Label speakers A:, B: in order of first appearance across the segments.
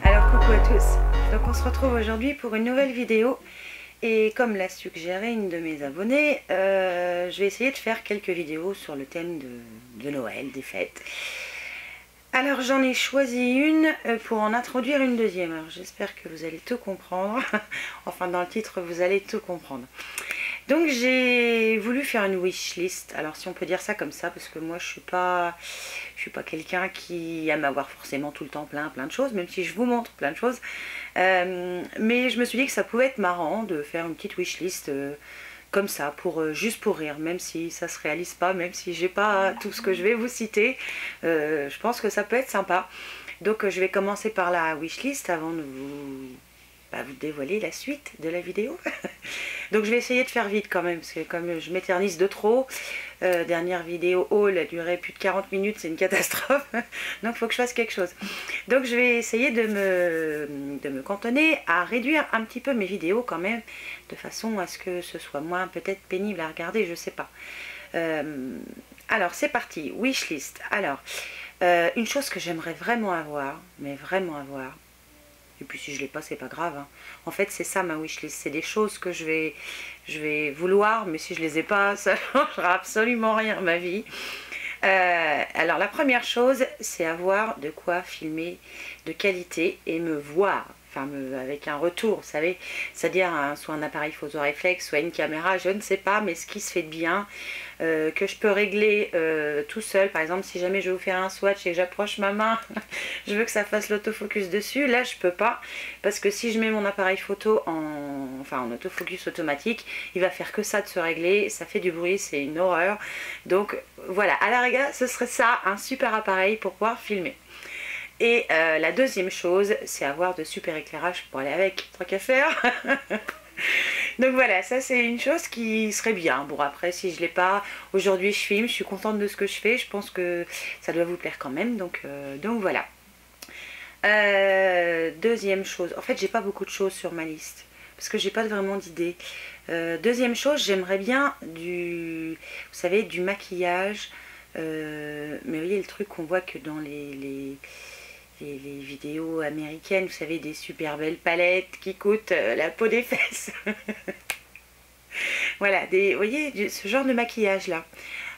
A: Alors coucou à tous, donc on se retrouve aujourd'hui pour une nouvelle vidéo et comme l'a suggéré une de mes abonnées, je vais essayer de faire quelques vidéos sur le thème de Noël, des fêtes. Alors j'en ai choisi une pour en introduire une deuxième, alors j'espère que vous allez tout comprendre, enfin dans le titre vous allez tout comprendre. Donc j'ai voulu faire une wishlist, alors si on peut dire ça comme ça, parce que moi je suis pas quelqu'un qui aime avoir forcément tout le temps plein de choses, même si je vous montre plein de choses. Mais je me suis dit que ça pouvait être marrant de faire une petite wishlist comme ça, juste pour rire, même si ça se réalise pas, même si j'ai pas tout ce que je vais vous citer. Je pense que ça peut être sympa. Donc je vais commencer par la wishlist avant de vous dévoiler la suite de la vidéo. Donc je vais essayer de faire vite quand même, parce que comme je m'éternise de trop, dernière vidéo haul a duré plus de 40 minutes, c'est une catastrophe. Donc il faut que je fasse quelque chose. Donc je vais essayer de me cantonner à réduire un petit peu mes vidéos quand même, de façon à ce que ce soit moins peut-être pénible à regarder, je sais pas. Alors c'est parti, wishlist. Alors, une chose que j'aimerais vraiment avoir, mais vraiment avoir, et puis si je l'ai pas, c'est pas grave, hein. En fait, c'est ça ma wishlist. C'est des choses que je vais vouloir, mais si je les ai pas, ça changera absolument rien à ma vie. Alors la première chose, c'est avoir de quoi filmer de qualité et me voir. Enfin, avec un retour, vous savez, c'est-à-dire soit un appareil photo réflexe, soit une caméra, je ne sais pas, mais ce qui se fait de bien, que je peux régler tout seul. Par exemple, si jamais je vais vous faire un swatch et que j'approche ma main, je veux que ça fasse l'autofocus dessus, là je peux pas, parce que si je mets mon appareil photo en autofocus automatique, il va faire que ça de se régler, ça fait du bruit, c'est une horreur. Donc voilà, à la rigueur, ce serait ça, un super appareil pour pouvoir filmer. Et la deuxième chose, c'est avoir de super éclairage pour aller avec, tant qu'à faire. Donc voilà, ça c'est une chose qui serait bien. Bon après, si je l'ai pas, aujourd'hui je filme, je suis contente de ce que je fais, je pense que ça doit vous plaire quand même, donc voilà. Deuxième chose, en fait j'ai pas beaucoup de choses sur ma liste, parce que j'ai pas vraiment d'idée. Deuxième chose, j'aimerais bien vous savez, du maquillage, mais vous voyez le truc qu'on voit que dans les vidéos américaines, vous savez, des super belles palettes qui coûtent la peau des fesses. Voilà, vous voyez, ce genre de maquillage là.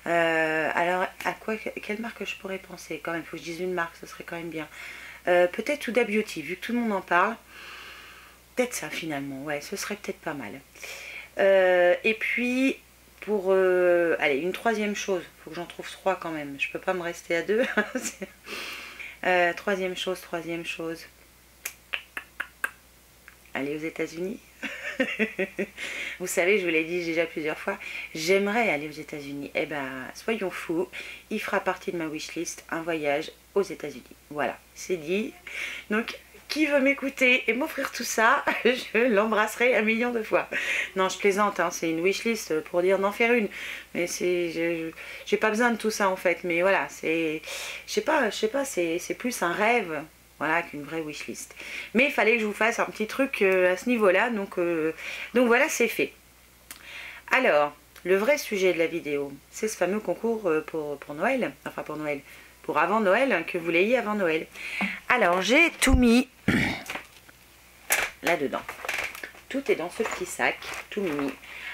A: Alors, quelle marque je pourrais penser? Quand même, il faut que je dise une marque, ce serait quand même bien. Peut-être Huda Beauty, vu que tout le monde en parle. Peut-être ça finalement, ouais, ce serait peut-être pas mal. Et puis, pour... allez, une troisième chose, il faut que j'en trouve 3 quand même. Je peux pas me rester à 2. Troisième chose. Aller aux États-Unis. Vous savez, je vous l'ai dit déjà plusieurs fois, j'aimerais aller aux États-Unis. Eh ben, soyons fous, il fera partie de ma wishlist, un voyage aux États-Unis. Voilà, c'est dit. Donc, qui veut m'écouter et m'offrir tout ça, je l'embrasserai 1 million de fois. Non, je plaisante, hein, c'est une wishlist pour dire d'en faire une. Mais j'ai pas besoin de tout ça en fait. Mais voilà, je sais pas, c'est plus un rêve. Voilà, qu'une vraie wishlist. Mais il fallait que je vous fasse un petit truc à ce niveau-là. Donc voilà, c'est fait. Alors, le vrai sujet de la vidéo, c'est ce fameux concours pour Noël. Enfin, pour Noël. Pour avant Noël, hein, que vous l'ayez avant Noël. Alors, j'ai tout mis là-dedans. Tout est dans ce petit sac, tout mini.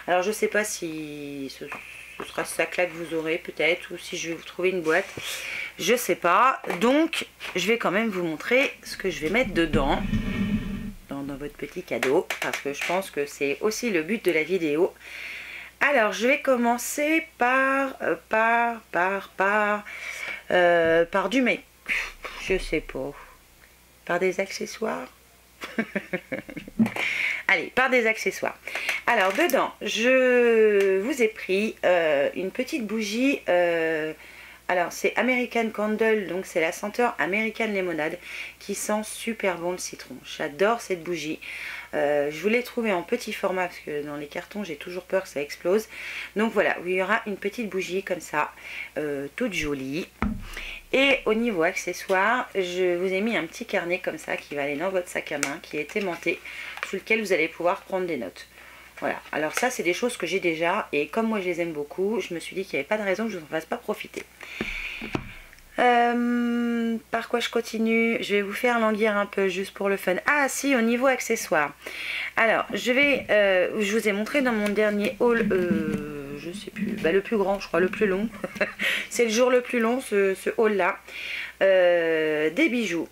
A: Alors, je sais pas si ce sera ce sac-là que vous aurez, peut-être, ou si je vais vous trouver une boîte. Je sais pas, donc je vais quand même vous montrer ce que je vais mettre dedans, dans votre petit cadeau, parce que je pense que c'est aussi le but de la vidéo. Alors je vais commencer par du make, je sais pas, par des accessoires. Allez, par des accessoires. Alors dedans, je vous ai pris une petite bougie. Alors c'est American Candle, donc c'est la senteur American Lemonade qui sent super bon le citron. J'adore cette bougie. Je vous l'ai trouvée en petit format parce que dans les cartons j'ai toujours peur que ça explose. Donc voilà, il y aura une petite bougie comme ça, toute jolie. Et au niveau accessoires, je vous ai mis un petit carnet comme ça qui va aller dans votre sac à main, qui est aimanté, sur lequel vous allez pouvoir prendre des notes. Voilà, alors ça c'est des choses que j'ai déjà, et comme moi je les aime beaucoup, je me suis dit qu'il n'y avait pas de raison que je ne fasse pas profiter. Par quoi je continue? Je vais vous faire languir un peu juste pour le fun. Ah si, au niveau accessoires. Alors, je vous ai montré dans mon dernier haul, je sais plus, le plus grand, je crois, le plus long. C'est le jour le plus long, ce haul là. Des bijoux.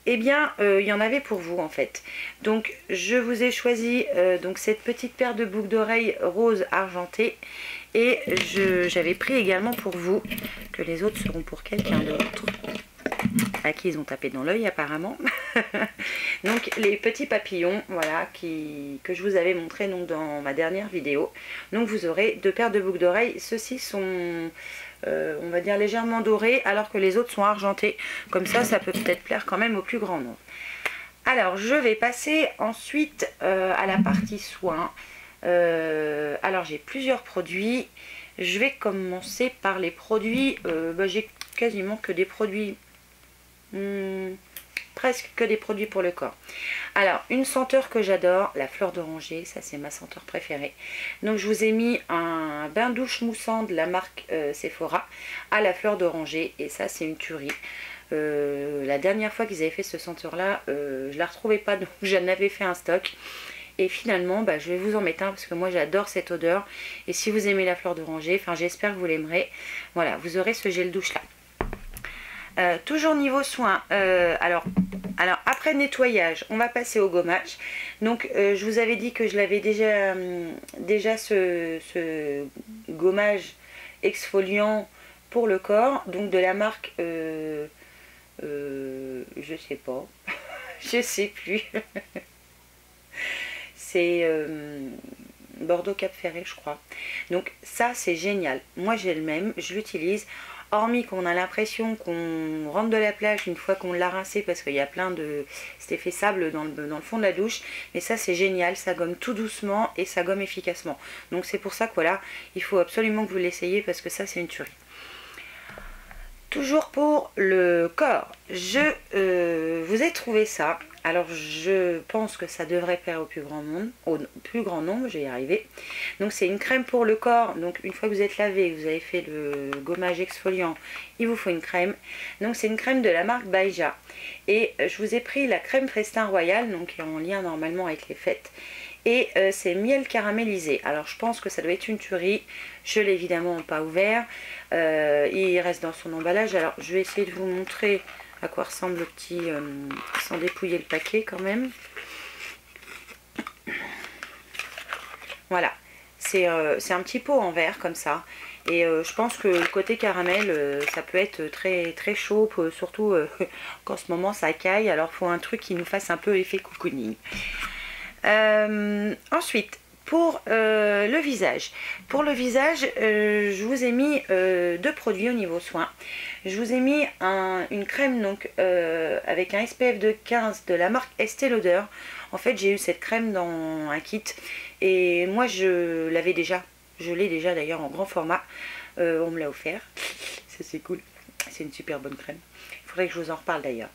A: Eh bien, il y en avait pour vous en fait. Donc, je vous ai choisi donc cette petite paire de boucles d'oreilles rose argentées. Et j'avais pris également pour vous, que les autres seront pour quelqu'un d'autre, à qui ils ont tapé dans l'œil apparemment. Donc les petits papillons, voilà, que je vous avais montré donc, dans ma dernière vidéo. Donc vous aurez 2 paires de boucles d'oreilles. Ceux-ci sont, on va dire, légèrement dorés, alors que les autres sont argentés. Comme ça, ça peut peut-être plaire quand même au plus grand nombre. Alors je vais passer ensuite à la partie soins. Alors j'ai plusieurs produits. Je vais commencer par les produits. J'ai quasiment que des produits, presque que des produits pour le corps. Alors une senteur que j'adore, la fleur d'oranger, ça c'est ma senteur préférée. Donc je vous ai mis un bain douche moussant de la marque Sephora à la fleur d'oranger, et ça c'est une tuerie. La dernière fois qu'ils avaient fait ce senteur là, je la retrouvais pas, donc j'en avais fait un stock. Et finalement, je vais vous en mettre un parce que moi j'adore cette odeur. Et si vous aimez la fleur d'oranger, enfin j'espère que vous l'aimerez. Voilà, vous aurez ce gel douche là. Toujours niveau soin. Alors après nettoyage, on va passer au gommage. Donc je vous avais dit que je l'avais déjà ce gommage exfoliant pour le corps. Donc de la marque, je sais pas, je sais plus. C'est Bordeaux Cap Ferré, je crois. Donc ça c'est génial. Moi j'ai le même, je l'utilise. Hormis qu'on a l'impression qu'on rentre de la plage une fois qu'on l'a rincé, parce qu'il y a plein de cet effet sable dans le fond de la douche. Mais ça c'est génial, ça gomme tout doucement et ça gomme efficacement. Donc c'est pour ça que voilà, il faut absolument que vous l'essayiez, parce que ça c'est une tuerie. Toujours pour le corps, je vous ai trouvé ça. Alors je pense que ça devrait plaire au plus grand nombre, je vais y arriver. Donc c'est une crème pour le corps. Donc une fois que vous êtes lavé, vous avez fait le gommage exfoliant, il vous faut une crème. Donc c'est une crème de la marque Baija. Et je vous ai pris la crème Festin Royal, donc qui est en lien normalement avec les fêtes. Et c'est miel caramélisé. Alors je pense que ça doit être une tuerie. Je l'ai évidemment pas ouvert. Il reste dans son emballage. Alors je vais essayer de vous montrer à quoi ressemble le petit, sans dépouiller le paquet quand même. Voilà, c'est un petit pot en verre comme ça. Et je pense que le côté caramel, ça peut être très, très chaud, surtout qu'en ce moment ça caille. Alors il faut un truc qui nous fasse un peu effet cocooning. Ensuite, pour le visage. Pour le visage, je vous ai mis 2 produits au niveau soin. Je vous ai mis une crème donc avec un SPF de 15 de la marque Estée Lauder. En fait, j'ai eu cette crème dans un kit et moi je l'avais déjà. Je l'ai déjà d'ailleurs en grand format. On me l'a offert. Ça c'est cool. C'est une super bonne crème. Il faudrait que je vous en reparle d'ailleurs.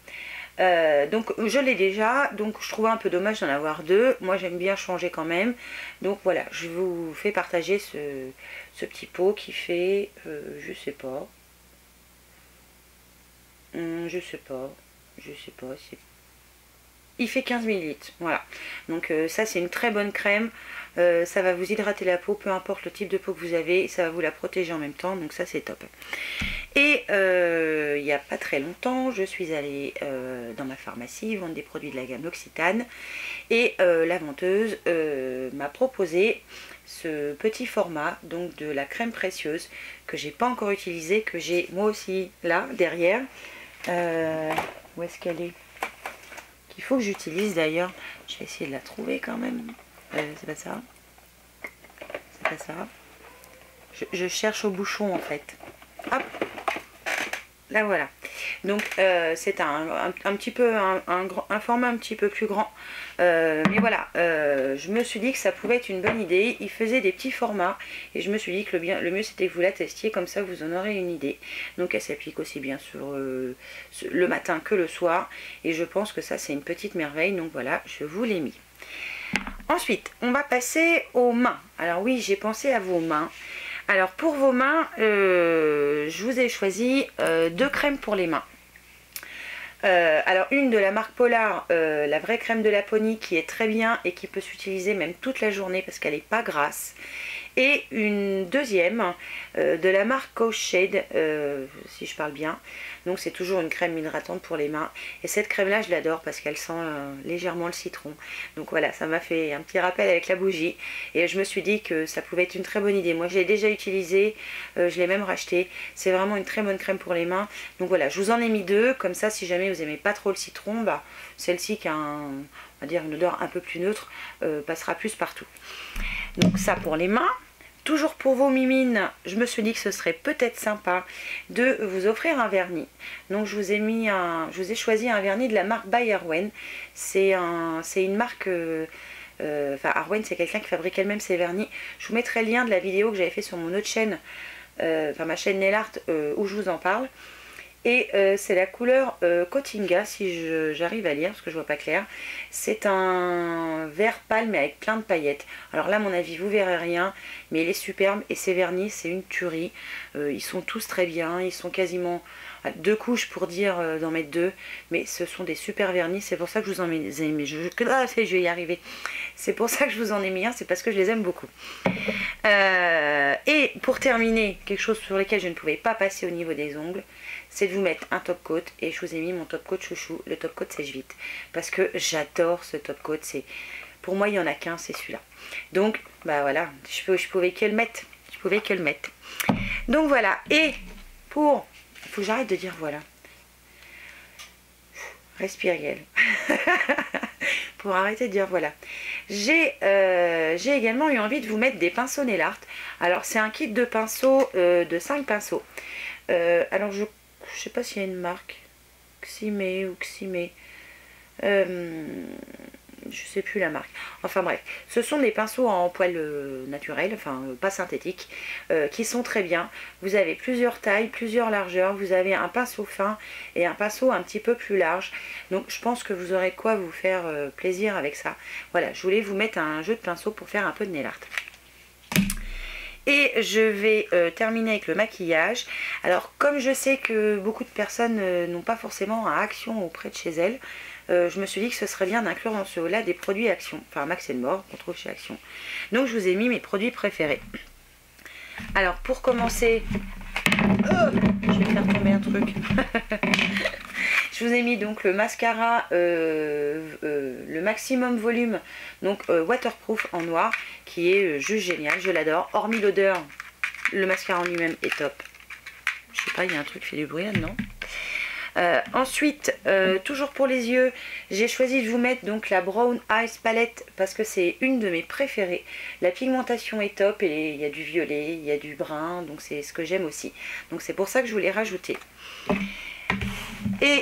A: Donc je l'ai déjà, donc je trouvais un peu dommage d'en avoir 2. Moi j'aime bien changer quand même. Donc voilà, je vous fais partager ce petit pot qui fait, je sais pas, il fait 15 ml, voilà. Donc ça c'est une très bonne crème. Ça va vous hydrater la peau, peu importe le type de peau que vous avez, ça va vous la protéger en même temps, donc ça c'est top. Et il n'y a pas très longtemps, je suis allée dans ma pharmacie, ils vendent des produits de la gamme L'Occitane, et la vendeuse m'a proposé ce petit format, donc de la crème précieuse, que j'ai pas encore utilisé, que j'ai moi aussi là, derrière. Où est-ce qu'elle est? Qu'il faut que j'utilise d'ailleurs, je vais essayer de la trouver quand même. C'est pas ça. C'est pas ça. Je cherche au bouchon en fait. Hop. Là voilà. Donc c'est un petit peu un format un petit peu plus grand. Mais voilà, je me suis dit que ça pouvait être une bonne idée. Il faisait des petits formats et je me suis dit que le mieux c'était que vous la testiez, comme ça vous en aurez une idée. Donc elle s'applique aussi bien sur le matin que le soir. Et je pense que ça c'est une petite merveille. Donc voilà, je vous l'ai mis. Ensuite, on va passer aux mains. Alors oui, j'ai pensé à vos mains. Alors pour vos mains, je vous ai choisi 2 crèmes pour les mains. Alors une de la marque Polar, la vraie crème de Laponie, qui est très bien et qui peut s'utiliser même toute la journée parce qu'elle n'est pas grasse. Et une deuxième de la marque Coach Shade, si je parle bien. Donc c'est toujours une crème hydratante pour les mains. Et cette crème là je l'adore parce qu'elle sent légèrement le citron. Donc voilà, ça m'a fait un petit rappel avec la bougie. Et je me suis dit que ça pouvait être une très bonne idée. Moi je l'ai déjà utilisée, je l'ai même racheté. C'est vraiment une très bonne crème pour les mains. Donc voilà, je vous en ai mis 2. Comme ça, si jamais vous n'aimez pas trop le citron, bah, celle-ci qui a on va dire une odeur un peu plus neutre, passera plus partout. Donc ça pour les mains. Toujours pour vos mimines, je me suis dit que ce serait peut-être sympa de vous offrir un vernis. Donc je vous ai choisi un vernis de la marque by Arwen. C'est une marque, enfin Arwen c'est quelqu'un qui fabrique elle-même ses vernis. Je vous mettrai le lien de la vidéo que j'avais fait sur mon autre chaîne, enfin ma chaîne Nail Art, où je vous en parle. Et c'est la couleur Cotinga, si j'arrive à lire, parce que je vois pas clair. C'est un vert pâle, mais avec plein de paillettes. Alors là, à mon avis, vous verrez rien, mais il est superbe. Et ces vernis, c'est une tuerie. Ils sont tous très bien. Ils sont quasiment à 2 couches pour dire d'en mettre 2. Mais ce sont des super vernis. C'est pour ça que je vous en ai mis. Je vais y arriver. C'est pour ça que je vous en ai mis un. C'est parce que je les aime beaucoup. Et pour terminer, quelque chose sur lequel je ne pouvais pas passer au niveau des ongles, c'est de vous mettre un top coat. Et je vous ai mis mon top coat chouchou. Le top coat sèche vite parce que j'adore ce top coat. Pour moi il n'y en a qu'un, c'est celui-là. Donc bah voilà, je pouvais que le mettre. Donc voilà. Et il faut que j'arrête de dire voilà. Respire Gaëlle. Pour arrêter de dire voilà. J'ai également eu envie de vous mettre des pinceaux Nail Art. Alors c'est un kit de pinceaux, de 5 pinceaux. Alors je sais pas s'il y a une marque, Ximé ou Ximé, je sais plus la marque. Enfin bref, ce sont des pinceaux en poil naturel, enfin pas synthétique, qui sont très bien. Vous avez plusieurs tailles, plusieurs largeurs. Vous avez un pinceau fin et un pinceau un petit peu plus large. Donc je pense que vous aurez quoi vous faire plaisir avec ça. Voilà, je voulais vous mettre un jeu de pinceaux pour faire un peu de nail art. Et je vais terminer avec le maquillage. Alors comme je sais que beaucoup de personnes n'ont pas forcément un Action auprès de chez elles, je me suis dit que ce serait bien d'inclure dans ce haut-là des produits Action, enfin Max & More qu'on trouve chez Action. Donc je vous ai mis mes produits préférés. Alors pour commencer, je vais faire tomber un truc. Je vous ai mis donc le mascara, le maximum volume, donc waterproof en noir, qui est juste génial, je l'adore. Hormis l'odeur, le mascara en lui-même est top. Je sais pas, il y a un truc qui fait du bruit là-dedans. Ensuite, toujours pour les yeux, j'ai choisi de vous mettre donc la Brown Eyes Palette parce que c'est une de mes préférées. La pigmentation est top, et il y a du violet, il y a du brun, donc c'est ce que j'aime aussi. Donc c'est pour ça que je voulais rajouter. Et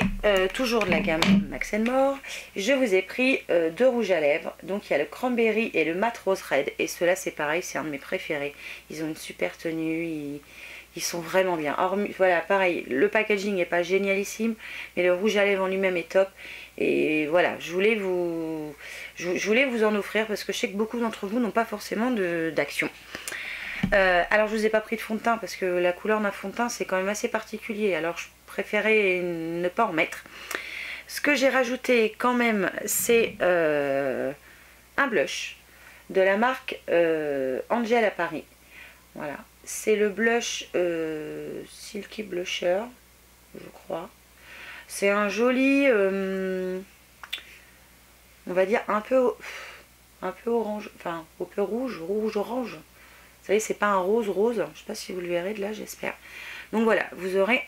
A: toujours de la gamme Max & More, je vous ai pris 2 rouges à lèvres. Donc il y a le Cranberry et le Matte Rose Red. Et ceux-là c'est pareil, c'est un de mes préférés. Ils ont une super tenue, ils sont vraiment bien. Hormis, voilà, pareil, le packaging n'est pas génialissime, mais le rouge à lèvres en lui-même est top. Et voilà, je voulais vous en offrir parce que je sais que beaucoup d'entre vous n'ont pas forcément d'Action. Alors je vous ai pas pris de fond de teint parce que la couleur d'un fond de teint c'est quand même assez particulier. Alors je préférais ne pas en mettre. Ce que j'ai rajouté quand même, c'est un blush de la marque Angel à Paris. Voilà, c'est le blush Silky Blusher, je crois. C'est un joli, on va dire un peu orange, enfin un peu rouge orange. Vous savez, c'est pas un rose, je sais pas si vous le verrez de là, j'espère. Donc voilà, vous aurez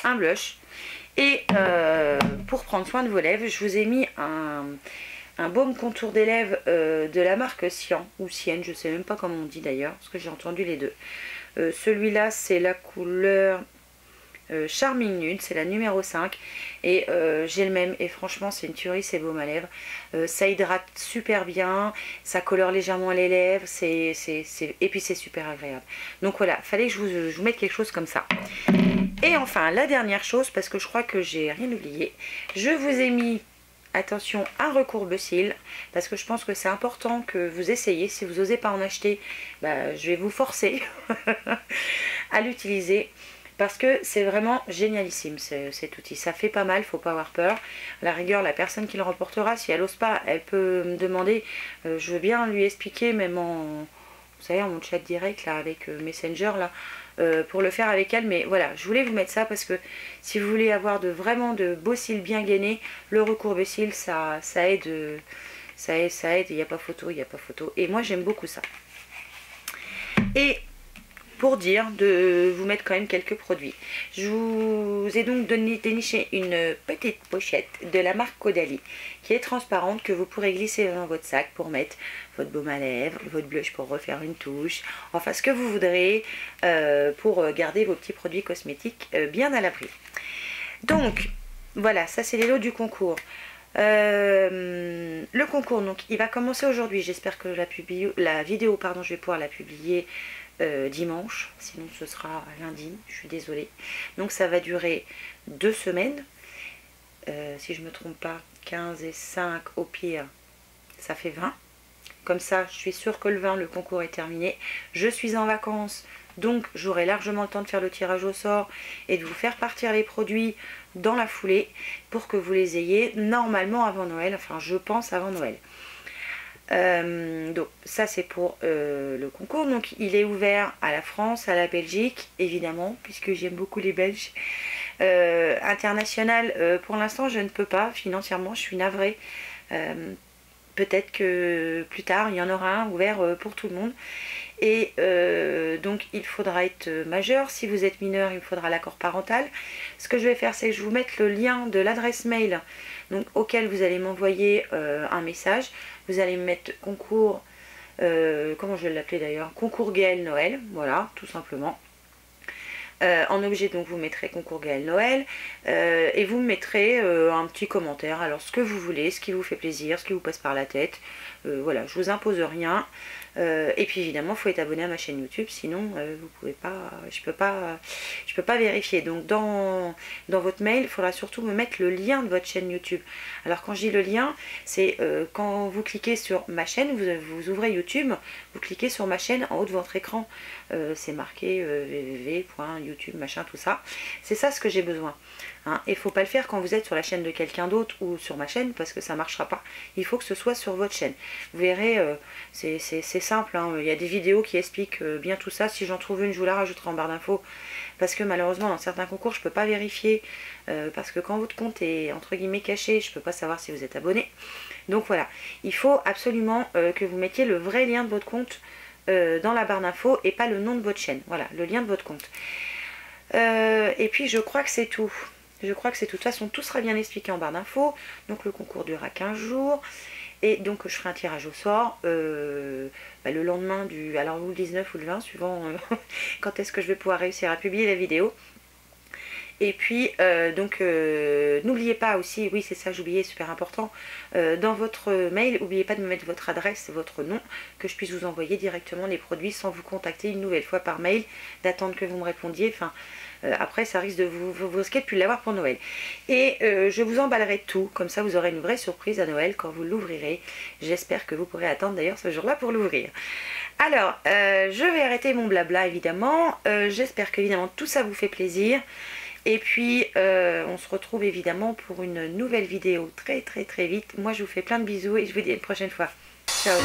A: un blush. Et pour prendre soin de vos lèvres, je vous ai mis un baume contour des lèvres de la marque Cyan, ou Sienne, je sais même pas comment on dit d'ailleurs, parce que j'ai entendu les deux. Celui-là, c'est la couleur Charming Nude, c'est la numéro 5. Et j'ai le même, et franchement, c'est une tuerie, c'est baume à lèvres. Ça hydrate super bien, ça colore légèrement les lèvres, et puis c'est super agréable. Donc voilà, fallait que je vous mette quelque chose comme ça. Et enfin, la dernière chose, parce que je crois que j'ai rien oublié, je vous ai mis attention, un recourbe-cils, parce que je pense que c'est important que vous essayiez. Si vous n'osez pas en acheter, bah, je vais vous forcer à l'utiliser. Parce que c'est vraiment génialissime cet outil, ça fait pas mal, faut pas avoir peur. À la rigueur, la personne qui le remportera, si elle n'ose pas, elle peut me demander, je veux bien lui expliquer, même en, vous savez, en mon chat direct là, avec Messenger là, pour le faire avec elle. Mais voilà, je voulais vous mettre ça parce que si vous voulez avoir vraiment de beaux cils bien gainés, le recourbe-cils, ça aide, ça aide, il n'y a pas photo, il n'y a pas photo. Et moi j'aime beaucoup ça. Et pour dire de vous mettre quand même quelques produits. Je vous ai donc déniché une petite pochette de la marque Caudalie qui est transparente, que vous pourrez glisser dans votre sac pour mettre votre baume à lèvres, votre blush pour refaire une touche, enfin ce que vous voudrez pour garder vos petits produits cosmétiques bien à l'abri. Donc voilà, ça c'est les lots du concours. Le concours, donc il va commencer aujourd'hui. J'espère que la vidéo, pardon, je vais pouvoir la publier dimanche, sinon ce sera lundi, je suis désolée. Donc ça va durer 2 semaines, si je me trompe pas, 15 et 5 au pire, ça fait 20. Comme ça, je suis sûre que le 20, le concours est terminé. Je suis en vacances, donc j'aurai largement le temps de faire le tirage au sort et de vous faire partir les produits dans la foulée pour que vous les ayez normalement avant Noël, enfin je pense avant Noël. Donc ça c'est pour le concours. Donc il est ouvert à la France, à la Belgique évidemment, puisque j'aime beaucoup les Belges. International, pour l'instant je ne peux pas, financièrement je suis navrée. Peut-être que plus tard il y en aura un ouvert pour tout le monde. Et donc il faudra être majeur. Si vous êtes mineur, il me faudra l'accord parental. Ce que je vais faire, c'est que je vais vous mettre le lien de l'adresse mail donc, auquel vous allez m'envoyer un message. Vous allez me mettre concours, comment je vais l'appeler d'ailleurs, concours Gaël Noël, voilà, tout simplement. En objet, donc vous mettrez concours Gaël Noël et vous me mettrez un petit commentaire, alors ce que vous voulez, ce qui vous fait plaisir, ce qui vous passe par la tête. Voilà, je vous impose rien. Et puis évidemment, il faut être abonné à ma chaîne YouTube, sinon vous pouvez pas, je peux pas vérifier. Donc dans votre mail, il faudra surtout me mettre le lien de votre chaîne YouTube. Alors quand je dis le lien, c'est quand vous cliquez sur ma chaîne, vous ouvrez YouTube, vous cliquez sur ma chaîne en haut de votre écran, c'est marqué www.youtube machin tout ça. C'est ça ce que j'ai besoin. Hein. Et il ne faut pas le faire quand vous êtes sur la chaîne de quelqu'un d'autre ou sur ma chaîne parce que ça ne marchera pas. Il faut que ce soit sur votre chaîne. Vous verrez, c'est simple. Hein. Il y a des vidéos qui expliquent bien tout ça. Si j'en trouve une, je vous la rajouterai en barre d'infos. Parce que malheureusement, dans certains concours, je ne peux pas vérifier. Parce que quand votre compte est entre guillemets caché, je ne peux pas savoir si vous êtes abonné. Donc voilà, il faut absolument que vous mettiez le vrai lien de votre compte dans la barre d'infos et pas le nom de votre chaîne. Voilà, le lien de votre compte. Et puis je crois que c'est tout. Je crois que c'est tout. De toute façon, tout sera bien expliqué en barre d'infos. Donc le concours durera 15 jours. Et donc je ferai un tirage au sort le lendemain du... Alors ou le 19 ou le 20, suivant quand est-ce que je vais pouvoir réussir à publier la vidéo. Et puis, n'oubliez pas aussi, oui c'est ça j'oubliais, super important, dans votre mail, n'oubliez pas de me mettre votre adresse et votre nom, que je puisse vous envoyer directement les produits sans vous contacter une nouvelle fois par mail, d'attendre que vous me répondiez, enfin... après ça risque de vous risquez de plus l'avoir pour Noël. Et je vous emballerai tout, comme ça vous aurez une vraie surprise à Noël quand vous l'ouvrirez. J'espère que vous pourrez attendre d'ailleurs ce jour-là pour l'ouvrir. Alors, je vais arrêter mon blabla évidemment. J'espère qu'évidemment tout ça vous fait plaisir. Et puis on se retrouve évidemment pour une nouvelle vidéo très vite. Moi je vous fais plein de bisous et je vous dis à une prochaine fois. Ciao.